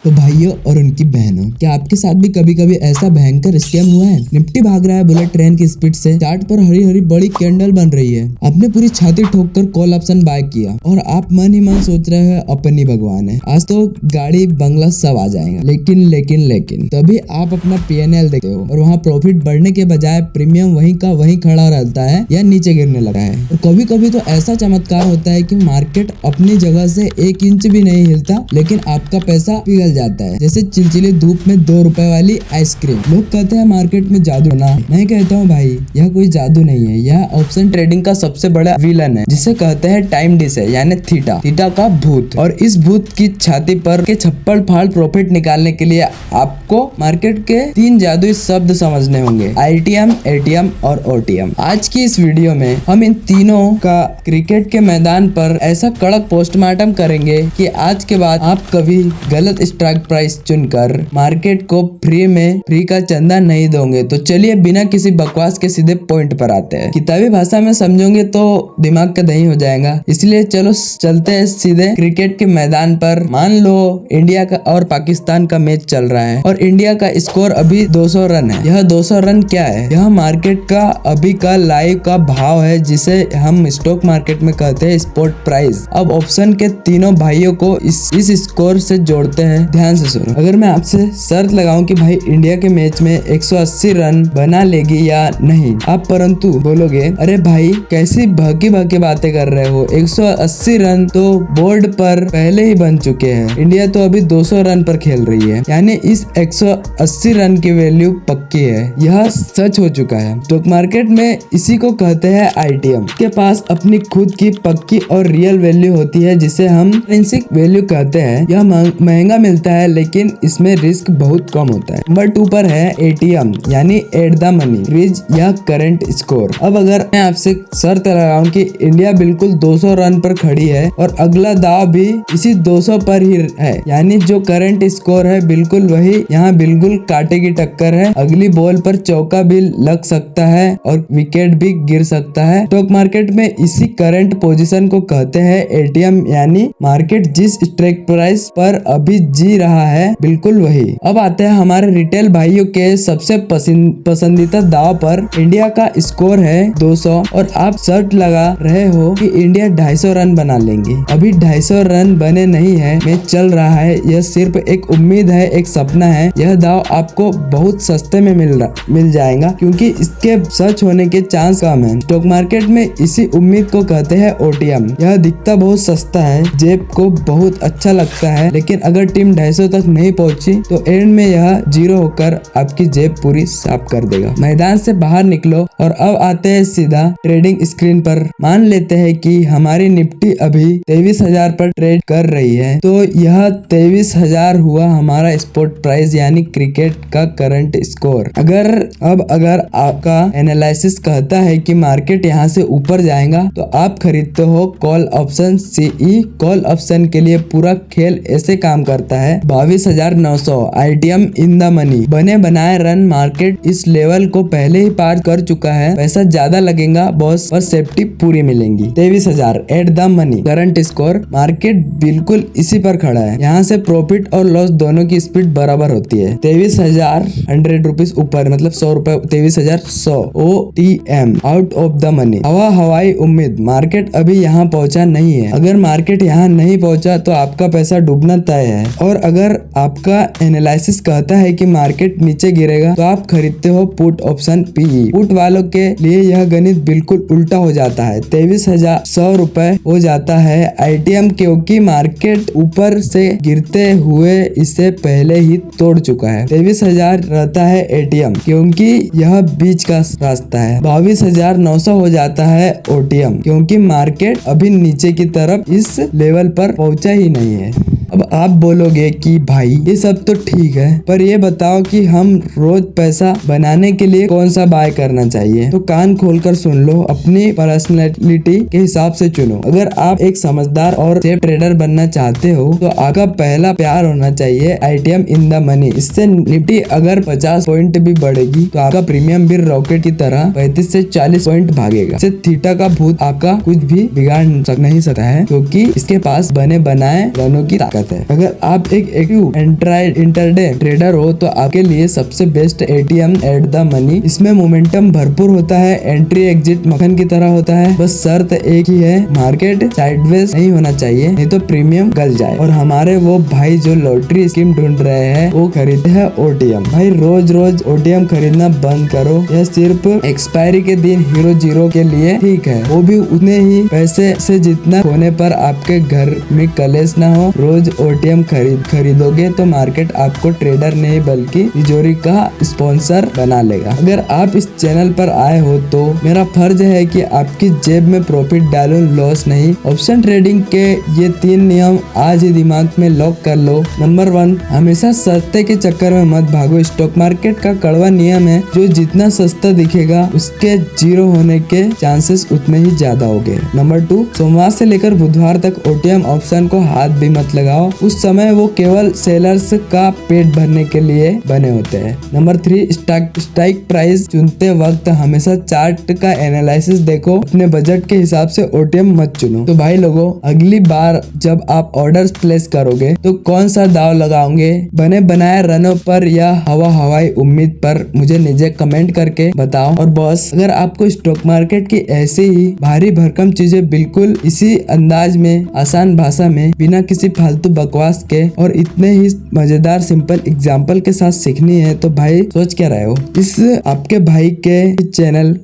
तो भाइयों और उनकी बहनों, क्या आपके साथ भी कभी कभी ऐसा भयंकर स्कैम हुआ है? निफ्टी भाग रहा है बुलेट ट्रेन की स्पीड से, चार्ट पर हरी हरी बड़ी कैंडल बन रही है, आपने पूरी छाती ठोककर कॉल ऑप्शन बाय किया और आप मन ही मन सोच रहे हैं अपन ही भगवान है, आज तो गाड़ी बंगला सब आ जाएगा। लेकिन तभी आप अपना PNL देखते हो और वहाँ प्रॉफिट बढ़ने के बजाय प्रीमियम वहीं का वहीं खड़ा रहता है या नीचे गिरने लगा है। और कभी कभी तो ऐसा चमत्कार होता है कि मार्केट अपनी जगह से 1 इंच भी नहीं हिलता, लेकिन आपका पैसा पिघल जाता है जैसे चिलचिली धूप में 2 रुपए वाली आइसक्रीम। लोग कहते हैं मार्केट में जादू ना, मैं कहता हूँ भाई यह कोई जादू नहीं है, यह ऑप्शन ट्रेडिंग का सबसे बड़ा विलन है जिसे कहते हैं टाइम डिस है, यानी थीटा का भूत। और इस भूत की छाती पर के छप्पड़ फाड़ प्रॉफिट निकालने के लिए आपको मार्केट के 3 जादुई शब्द समझने होंगे, ITM, ATM और OTM। आज की इस वीडियो में हम इन तीनों का क्रिकेट के मैदान पर ऐसा कड़क पोस्टमार्टम करेंगे कि आज के बाद आप कभी गलत स्ट्राइक प्राइस चुनकर मार्केट को फ्री का चंदा नहीं दोगे। तो चलिए बिना किसी बकवास के सीधे पॉइंट पर आते हैं। किताबी भाषा में समझोगे तो दिमाग का दही हो जाएगा, इसलिए चलो चलते हैं सीधे क्रिकेट के मैदान पर। मान लो इंडिया का और पाकिस्तान का मैच चल रहा है और इंडिया का स्कोर अभी 200 रन है। यह 200 रन क्या है? यह मार्केट का अभी का लाइव का भाव है, जिसे हम स्टॉक मार्केट में कहते हैं स्पॉट प्राइस। अब ऑप्शन के तीनों भाइयों को इस स्कोर से जोड़ते हैं। ध्यान से सुनो, अगर मैं आपसे शर्त लगाऊं कि भाई इंडिया के मैच में 180 रन बना लेगी या नहीं, आप परंतु बोलोगे अरे भाई कैसी भकी बातें कर रहे हो, 180 रन तो बोर्ड पर पहले ही बन चुके हैं, इंडिया तो अभी 200 रन पर खेल रही है, यानी इस 180 रन की वैल्यू पक्की है। यह सच हो चुका है। स्टॉक मार्केट में इसी को कहते हैं ITM। के पास अपनी खुद की पक्की और रियल वैल्यू होती है जिसे हम इंट्रिंसिक वैल्यू कहते हैं। यह महंगा मिलता है लेकिन इसमें रिस्क बहुत कम होता है। नंबर 2 पर है ATM, यानी एट द मनी फ्रीज या करंट स्कोर। अब अगर मैं आपसे शर्त लगाऊं कि इंडिया बिल्कुल 200 रन पर खड़ी है और अगला दाव भी इसी 200 पर ही है, यानी जो करंट स्कोर है बिल्कुल वही, यहाँ बिल्कुल कांटे की टक्कर है, अगली बॉल पर चौका भी लग सकता है और विकेट भी गिर सकता है। स्टॉक मार्केट में इसी करंट पोजीशन को कहते हैं ATM, यानी मार्केट जिस स्ट्राइक प्राइस पर अभी जी रहा है बिल्कुल वही। अब आते हैं हमारे रिटेल भाइयों के सबसे पसंदीदा दाव पर। इंडिया का स्कोर है 200 और आप शर्त लगा रहे हो कि इंडिया 250 रन बना लेंगी। अभी 250 रन बने नहीं है, मैच चल रहा है, यह सिर्फ एक उम्मीद है, एक सपना है। यह दाव आपको बहुत सस्ते में मिल जाएगा क्योंकि इसके सच होने के चांस कम है। स्टॉक मार्केट में इसी उम्मीद को कहते हैं OTM। यह दिखता बहुत सस्ता है, जेब को बहुत अच्छा लगता है, लेकिन अगर टीम 250 तक नहीं पहुंची तो एंड में यह 0 होकर आपकी जेब पूरी साफ कर देगा। मैदान से बाहर निकलो और अब आते हैं सीधा ट्रेडिंग स्क्रीन पर। मान लेते हैं कि हमारी निफ्टी अभी 23,000 पर ट्रेड कर रही है, तो यह 23,000 हुआ हमारा स्पॉट प्राइस, यानी क्रिकेट का करंट स्कोर। अगर आपका एनालिसिस कहता है कि मार्केट यहाँ से ऊपर जाएगा तो आप खरीदते हो call option CE। Call option के लिए पूरा खेल ऐसे काम करता है, 22,900 ITM इन द मनी, बने बनाए रन, मार्केट इस लेवल को पहले ही पार कर चुका है, पैसा ज्यादा लगेगा बॉस और सेफ्टी पूरी मिलेंगी। 23,000 at the money current score, market बिल्कुल इसी पर खड़ा है, यहाँ से प्रॉफिट और लॉस दोनों की स्पीड बराबर होती है। 23,100 रुपीज ऊपर, मतलब 100 रुपए, 23,100 OTM out of the money, हवाई उम्मीद, मार्केट अभी यहाँ पहुंचा नहीं है। अगर मार्केट यहाँ नहीं पहुंचा तो आपका पैसा डूबना तय है। और अगर आपका एनालिसिस कहता है कि मार्केट नीचे गिरेगा तो आप खरीदते हो पुट ऑप्शन PE। पुट वालों के लिए यह गणित बिल्कुल उल्टा हो जाता है, 23,100 रुपए हो जाता है ITM, क्योंकि मार्केट ऊपर से गिरते हुए इसे पहले ही तोड़ चुका है। 23,000 रहता है ATM, क्योंकि यह बीच का रास्ता है। 22,900 हो जाता है OTM, क्योंकि मार्केट अभी नीचे की तरफ इस लेवल पर पहुंचा ही नहीं है। अब आप बोलोगे कि भाई ये सब तो ठीक है, पर ये बताओ कि हम रोज पैसा बनाने के लिए कौन सा बाय करना चाहिए? तो कान खोलकर सुन लो, अपनी पर्सनैलिटी के हिसाब से चुनो। अगर आप एक समझदार और सेफ ट्रेडर बनना चाहते हो तो आपका पहला प्यार होना चाहिए ITM इन द मनी। इससे निफ्टी अगर 50 पॉइंट भी बढ़ेगी तो आपका प्रीमियम भी रॉकेट की तरह 35 से 40 पॉइंट भागेगा। इससे थीटा का भूत आपका कुछ भी बिगाड़ नहीं सकता है, क्योंकि इसके पास बने बनाए रनों की ताकत है। अगर आप एक एक्टिव इंटरडे ट्रेडर हो तो आपके लिए सबसे best ATM at the money. इसमें मोमेंटम भरपूर होता है, एंट्री एग्जिट मक्खन की तरह होता है। बस शर्त एक ही है, मार्केट साइडवेज नहीं होना चाहिए, नहीं तो प्रीमियम गल जाए। और हमारे वो भाई जो लॉटरी स्कीम ढूंढ रहे हैं वो खरीदते हैं ओटीएम। भाई रोज रोज ओटीएम खरीदना बंद करो, यह सिर्फ एक्सपायरी के दिन हीरो जीरो के लिए ठीक है, वो भी उतने ही पैसे से जितना होने पर आपके घर में कलेश ना हो। रोज ओटीएम खरीदोगे तो मार्केट आपको ट्रेडर नहीं बल्कि तिजोरी का स्पॉन्सर बना लेगा। अगर आप इस चैनल पर आए हो तो मेरा फर्ज है कि आपकी जेब में प्रॉफिट डालूं, लॉस नहीं। ऑप्शन ट्रेडिंग के ये 3 नियम आज ही दिमाग में लॉक कर लो। नंबर 1, हमेशा सस्ते के चक्कर में मत भागो। स्टॉक मार्केट का कड़वा नियम है, जो जितना सस्ता दिखेगा उसके जीरो होने के चांसेस उतने ही ज्यादा होंगे। नंबर 2, सोमवार से लेकर बुधवार तक ओटीएम ऑप्शन को हाथ भी मत लगाओ, उस समय वो केवल सेलर्स का पेट भरने के लिए बने होते हैं। नंबर 3, स्ट्राइक प्राइस चुनते वक्त हमेशा चार्ट का एनालिसिस देखो, अपने बजट के हिसाब से ओटीएम मत चुनो। तो भाई लोगों, अगली बार जब आप ऑर्डर्स प्लेस करोगे तो कौन सा दाव लगाओगे, बने बनाए रनों पर या हवाई उम्मीद पर, मुझे नीचे कमेंट करके बताओ। और बॉस, अगर आपको स्टॉक मार्केट की ऐसी ही भारी भरकम चीजें बिल्कुल इसी अंदाज में, आसान भाषा में, बिना किसी फालतू बकवास के और इतने ही मजेदार सिंपल एग्जाम्पल के साथ सीखनी है तो भाई सोच क्या रहे हो, इस आपके भाई के चैनल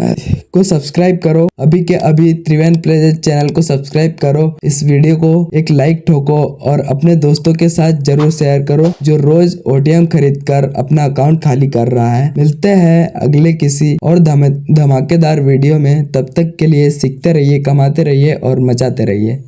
को सब्सक्राइब करो, अभी के अभी त्रिवेन प्लेजर चैनल को सब्सक्राइब करो। इस वीडियो को एक लाइक ठोको और अपने दोस्तों के साथ जरूर शेयर करो जो रोज ओटीएम खरीद कर अपना अकाउंट खाली कर रहा है। मिलते हैं अगले किसी और धमाकेदार वीडियो में, तब तक के लिए सीखते रहिए, कमाते रहिए और मचाते रहिए।